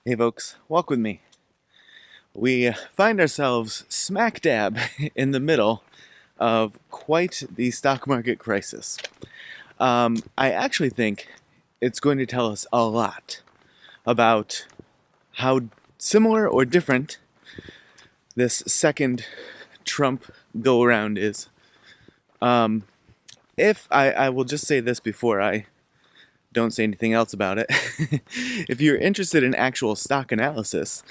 Hey folks, walk with me. We find ourselves smack dab in the middle of quite the stock market crisis. I actually think it's going to tell us a lot about how similar or different this second Trump go around is. If I will just say this before I don't say anything else about it. If you're interested in actual stock analysis,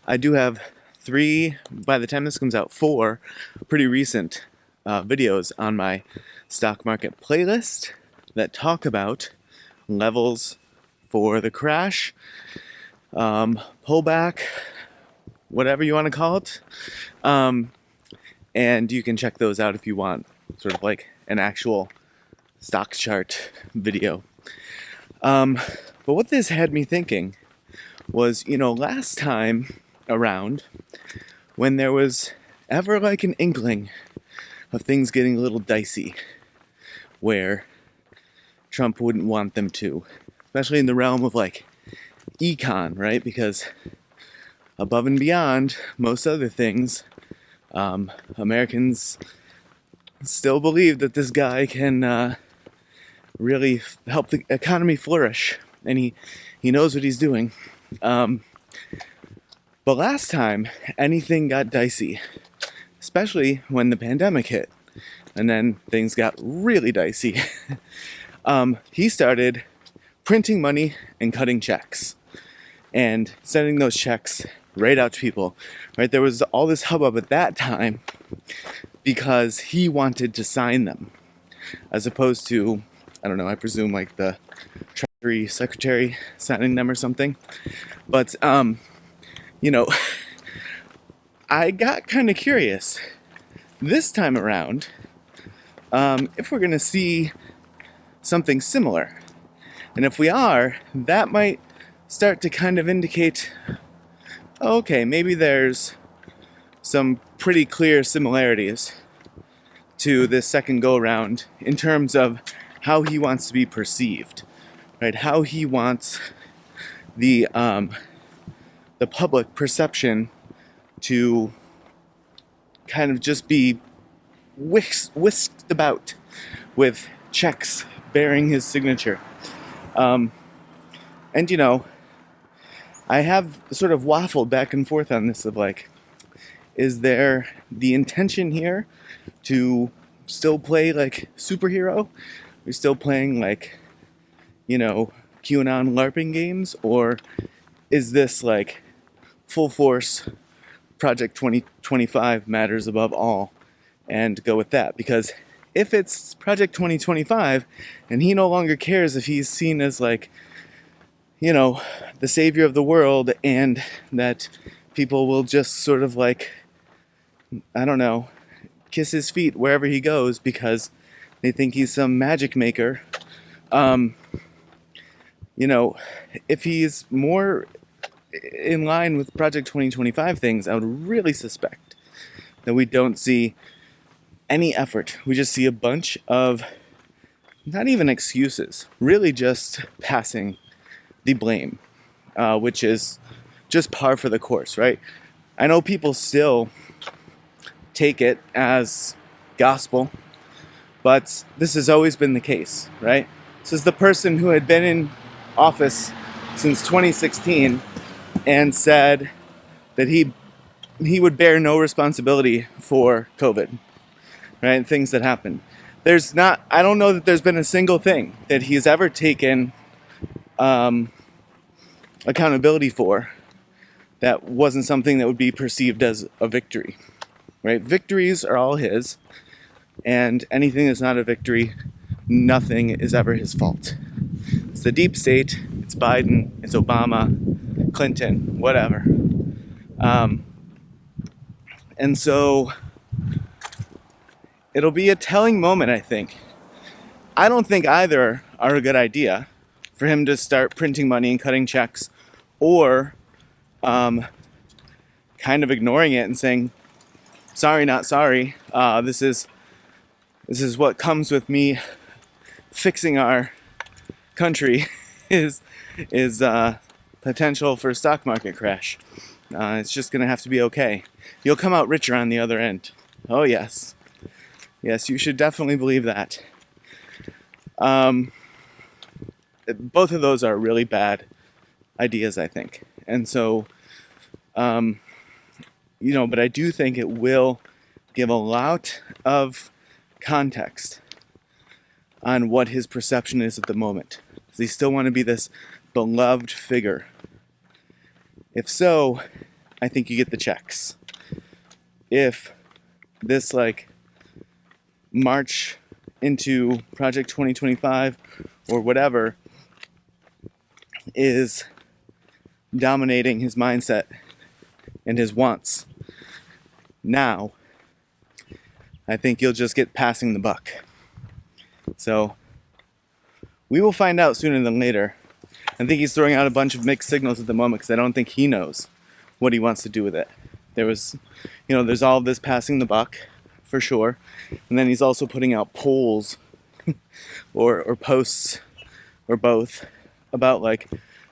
I do have 3, by the time this comes out, 4 pretty recent videos on my stock market playlist that talk about levels for the crash, pullback, whatever you want to call it. And you can check those out if you want sort of like an actual stock chart video. But what this had me thinking was, last time around, when there was ever like an inkling of things getting a little dicey, where Trump wouldn't want them to, especially in the realm of like econ, right? Because above and beyond most other things, Americans still believe that this guy can really help the economy flourish, and he knows what he's doing. But last time, anything got dicey, especially when the pandemic hit, and then things got really dicey. He started printing money and cutting checks, and sending those checks right out to people. Right, there was all this hubbub at that time because he wanted to sign them, as opposed to, I don't know, I presume like the Treasury Secretary signing them or something. But, I got kind of curious this time around if we're going to see something similar. And if we are, that might start to kind of indicate, okay, maybe there's some pretty clear similarities to this second go-around in terms of how he wants to be perceived, right? How he wants the public perception to kind of just be whisked about with checks bearing his signature. And I have sort of waffled back and forth on this of like, is there the intention here to still play like superhero? We're still playing like, QAnon LARPing games? Or is this like full force Project 2025 matters above all, and go with that? Because if it's Project 2025 and he no longer cares if he's seen as like, the savior of the world, and that people will just sort of like, I don't know, kiss his feet wherever he goes because they think he's some magic maker. If he's more in line with Project 2025 things, I would really suspect that we don't see any effort. We just see a bunch of, not even excuses, really just passing the blame, which is just par for the course, right? I know people still take it as gospel, but this has always been the case, right? This is the person who had been in office since 2016 and said that he would bear no responsibility for COVID, right? Things that happened. I don't know that there's been a single thing that he's ever taken accountability for that wasn't something that would be perceived as a victory, right? Victories are all his, and anything that's not a victory, nothing is ever his fault. It's the deep state, it's Biden, it's Obama, Clinton, whatever. And so it'll be a telling moment, I think. I don't think either are a good idea, for him to start printing money and cutting checks, or kind of ignoring it and saying, sorry, not sorry. This is what comes with me fixing our country is potential for a stock market crash. It's just going to have to be okay. You'll come out richer on the other end. Oh, yes. Yes, you should definitely believe that. Both of those are really bad ideas, I think. And so, but I do think it will give a lot of context on what his perception is at the moment. Does he still want to be this beloved figure? If so, I think you get the checks. If this march into Project 2025 or whatever is dominating his mindset and his wants now, I think you'll just get passing the buck. So we will find out sooner than later. I think he's throwing out a bunch of mixed signals at the moment because I don't think he knows what he wants to do with it. There's all of this passing the buck for sure, and then he's also putting out polls or posts or both about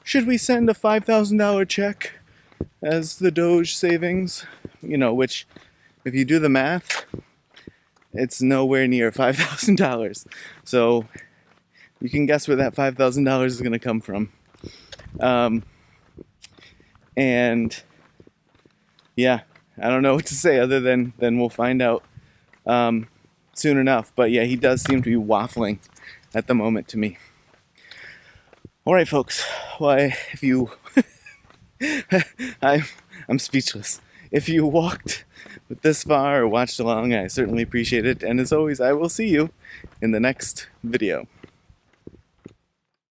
should we send a $5,000 check as the Doge savings? Which if you do the math, it's nowhere near $5,000. So you can guess where that $5,000 is going to come from. And yeah, I don't know what to say other than we'll find out soon enough. But yeah, he does seem to be waffling at the moment to me. All right, folks. Well, if you, I'm speechless. If you walked this far or watched along, I certainly appreciate it. And as always, I will see you in the next video.